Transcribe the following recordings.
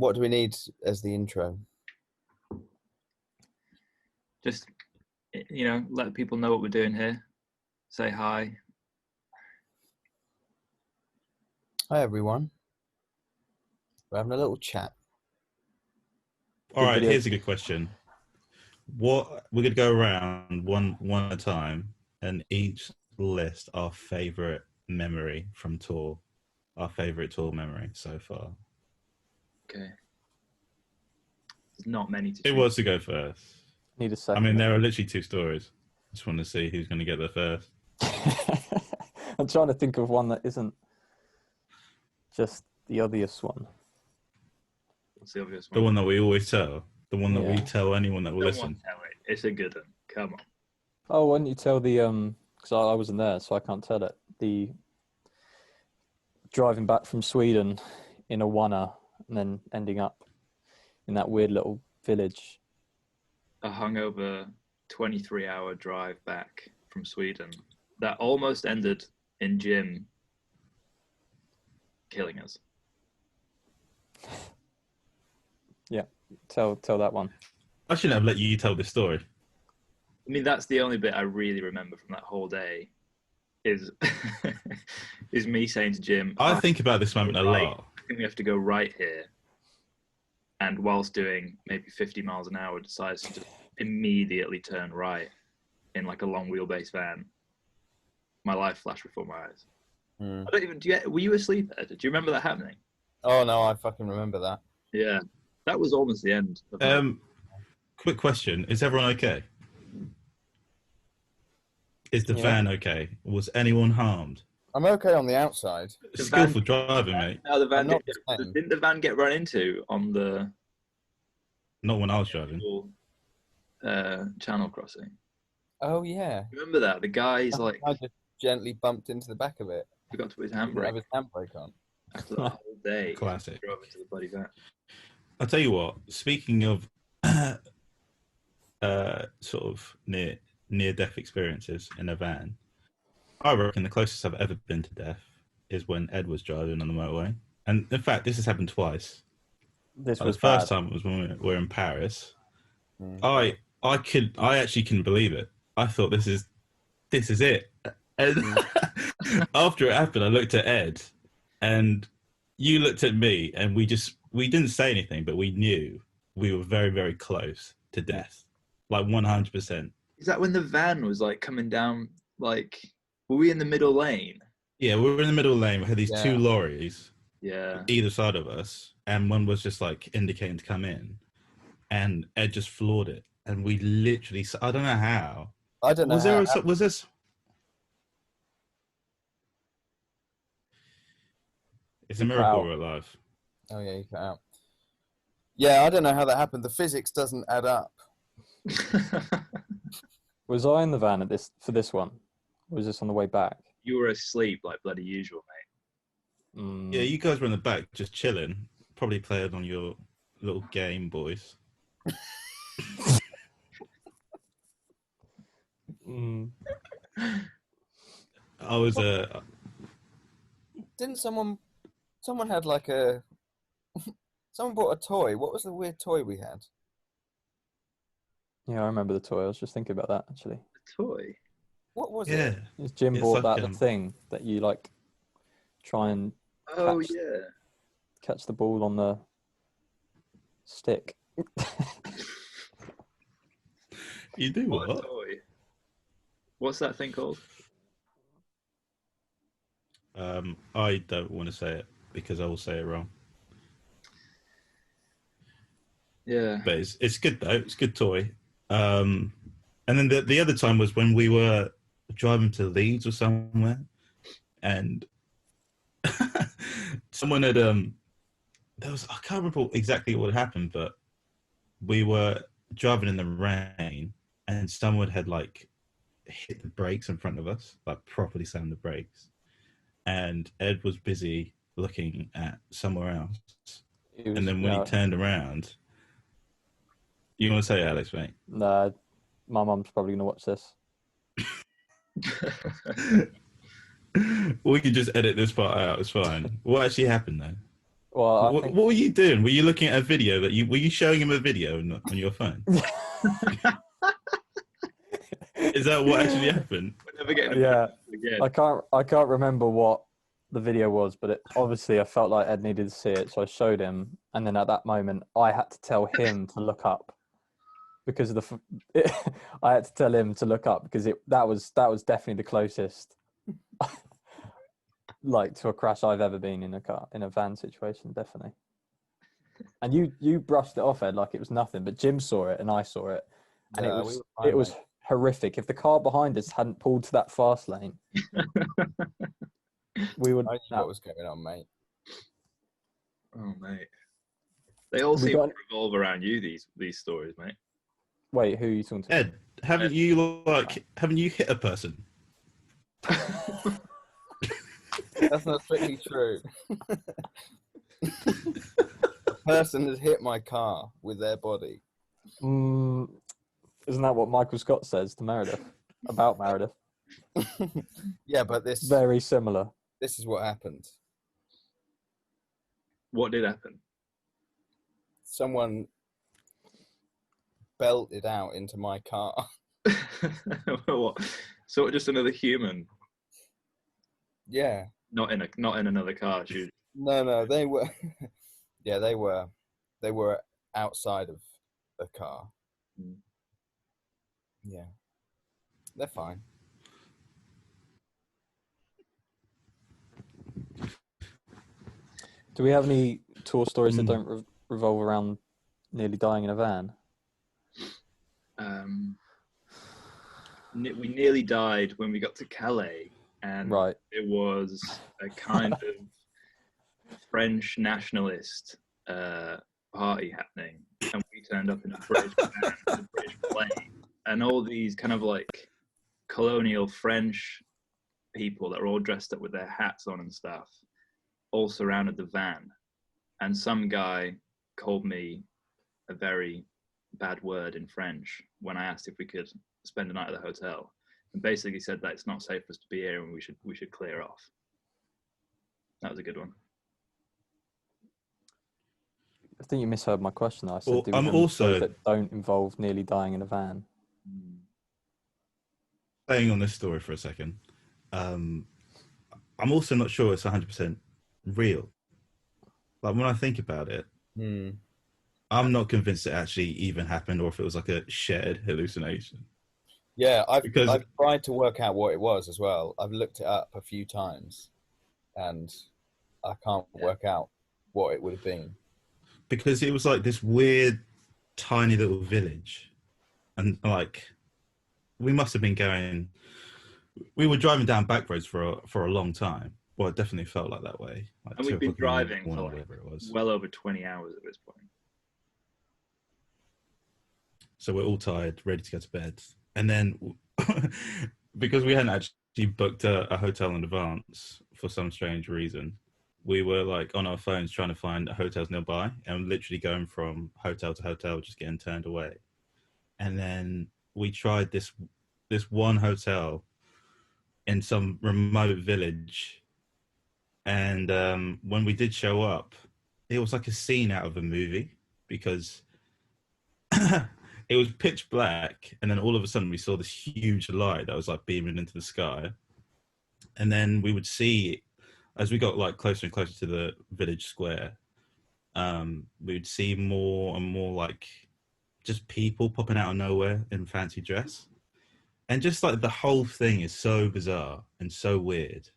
what do we need as the intro? Just, let people know what we're doing here. Say hi. Hi, everyone. We're having a little chat. All right, here's a good question. We're going to go around one at a time and each list our favourite memory from tour. Our favourite tour memory so far. Okay. There's not many to Who wants to go first? Need a second. I mean, there are literally two stories. Just want to see who's going to get there first. I'm trying to think of one that isn't just the obvious one. What's the obvious one? The one that we always tell. The one that we tell anyone that will listen. Tell it. It's a good one. Come on. Oh, why don't you tell the because I wasn't there, so I can't tell it. The driving back from Sweden in a oneer and then ending up in that weird little village. A hungover 23-hour drive back from Sweden that almost ended in Jim killing us. Yeah, tell that one. I shouldn't have let you tell this story. I mean, that's the only bit I really remember from that whole day is is me saying to Jim, I think about this moment a lot. I think we have to go right here. And whilst doing maybe 50 miles an hour, decides to just immediately turn right in like a long wheelbase van. My life flashed before my eyes. I don't even. Were you asleep, Ed? Do you remember that happening? Oh no, I fucking remember that. Yeah, that was almost the end. Quick question: is everyone okay? Is the van okay? Was anyone harmed? I'm okay on the outside. Skillful driving, mate. No, didn't the van get run into on the? Not when I was driving. Channel crossing. Oh yeah. Remember that? The guy's like. I just gently bumped into the back of it. Forgot to put his Have handbrake. his handbrake on. After that whole day. Classic. Drove into the bloody van. I'll tell you what. Speaking of sort of near-death experiences in a van, I reckon the closest I've ever been to death is when Ed was driving on the motorway. And in fact, this has happened twice. The first time was when we were in Paris. I actually couldn't believe it. I thought this is it. And after it happened, I looked at Ed, and you looked at me, and we didn't say anything, but we knew we were very, very close to death, like 100%. Is that when the van was like coming down? Like, were we in the middle lane? Yeah, we were in the middle lane. We had these two lorries, either side of us, and one was just like indicating to come in, and Ed just floored it, and we literally. I don't know how. I don't know. Was this? It's a miracle we're alive. Oh yeah, you cut out. Yeah, I don't know how that happened. The physics doesn't add up. Was I in the van for this one? Or was this on the way back? You were asleep like bloody usual, mate. Yeah, you guys were in the back just chilling. Probably playing on your little Game Boys. I was Didn't someone had like a someone bought a toy? What was the weird toy we had? Yeah, I remember the toy. I was just thinking about that actually. The toy? What was it? Jim bought like, that thing that you like try and catch the ball on the stick. You do what? Toy? What's that thing called? I don't want to say it because I will say it wrong. Yeah, but it's good though. It's a good toy. And then the other time was when we were driving to Leeds or somewhere, and someone had I can't remember exactly what happened, but we were driving in the rain, and someone had like hit the brakes in front of us, like properly slammed the brakes, and Ed was busy looking at somewhere else, and then when he turned around. You want to say it, Alex, mate? Nah, my mum's probably going to watch this. We can just edit this part out. It's fine. What actually happened, though? Well, I What think were you doing? Were you looking at a video were you showing him a video on your phone? Is that what actually happened? We're never getting a yeah, again. I can't remember what the video was, but obviously I felt like Ed needed to see it, so I showed him, and then at that moment I had to tell him to look up because of I had to tell him to look up because that was definitely the closest like to a crash I've ever been in a van situation, definitely. And you brushed it off, Ed, like it was nothing, but Jim saw it and I saw it, and Yeah, it was horrific. If the car behind us hadn't pulled to that fast lane, we would. I knew what was going on, mate. Oh mate, they all We seem got- to revolve around you. These stories, mate. Wait, who are you talking to? Ed, haven't you hit a person? That's not strictly true. A person has hit my car with their body. Isn't that what Michael Scott says to Meredith about Meredith? Yeah, but this Very similar. is what happened. What did happen? Someone belted out into my car. What? Sort of just another human, Yeah. not in another car. Shoot. No, they were. Yeah, they were outside of the car. Mm. Yeah, they're fine. Do we have any tour stories that don't revolve around nearly dying in a van? We nearly died when we got to Calais, and Right. it was a kind of French nationalist party happening, and we turned up in a British van, with a British plane, and all these kind of like colonial French people that were all dressed up with their hats on and stuff, all surrounded the van, and some guy called me a very bad word in French when I asked if we could spend the night at the hotel, and basically said that it's not safe for us to be here and we should clear off. That was a good one. I think you misheard my question. I said, Well, do we I'm have any also- stories that don't involve nearly dying in a van? Staying on this story for a second, I'm also not sure it's 100% real. Like when I think about it, I'm not convinced it actually even happened or if it was like a shared hallucination. Yeah, I've Because- tried to work out what it was as well. I've looked it up a few times, and I can't work out what it would have been. Because it was like this weird, tiny little village, and like we must have been going. We were driving down back roads for a long time. Well, it definitely felt like that way. Like And 2 we've been o'clock in the driving morning, for like whatever it was. well over 20 hours at this point. So we're all tired, ready to go to bed, and then because we hadn't actually booked a hotel in advance for some strange reason, we were like on our phones trying to find hotels nearby, and literally going from hotel to hotel, just getting turned away. And then we tried this one hotel in some remote village, and when we did show up, it was like a scene out of a movie because it was pitch black, and then all of a sudden we saw this huge light that was like beaming into the sky, and then we would see as we got like closer and closer to the village square, we would see more and more like just people popping out of nowhere in fancy dress, and just like the whole thing is so bizarre and so weird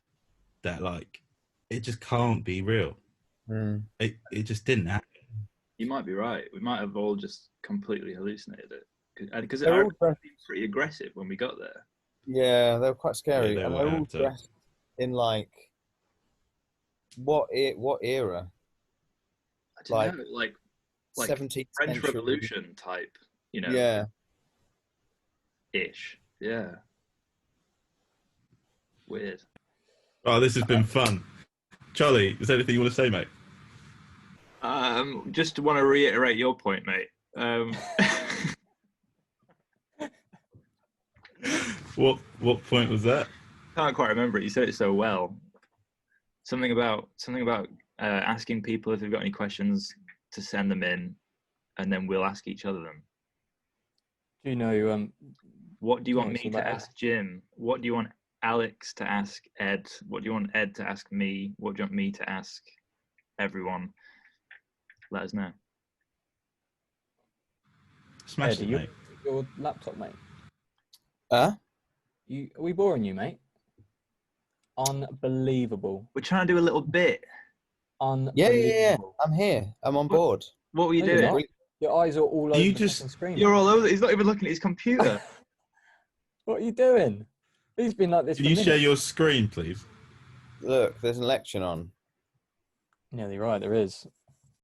that like it just can't be real. It just didn't happen. You might be right. We might have all just completely hallucinated it. Because it They're all seemed pretty aggressive when we got there. Yeah, they were quite scary, Yeah, they and were they're all amped up. dressed in like what era? I don't Like- know, like 17th French century. Revolution type, you know, Yeah. ish. Yeah. Weird. Oh, this has been fun. Charlie, is there anything you want to say, mate? Just want to reiterate your point, mate. What point was that? Can't quite remember it. You said it so well. Something about asking people if they've got any questions to send them in, and then we'll ask each other them. Do you know? What do you want me anything to about it? ask Jim? What do you want Alex to ask Ed? What do you want Ed to ask me? What do you want me to ask everyone? Let us know. Smash Ed, it, are you mate. your laptop, mate? Huh? Are we boring you, mate? Unbelievable. We're trying to do a little bit. Unbelievable. I'm here. I'm on board. What were you No, you're doing? not. Your eyes are all Do over you the just- fucking screen. You're all over. He's not even looking at his computer. What are you doing? He's been like this Can for you minutes. share your screen, please? Look, there's an election on. Yeah, you're right. There is.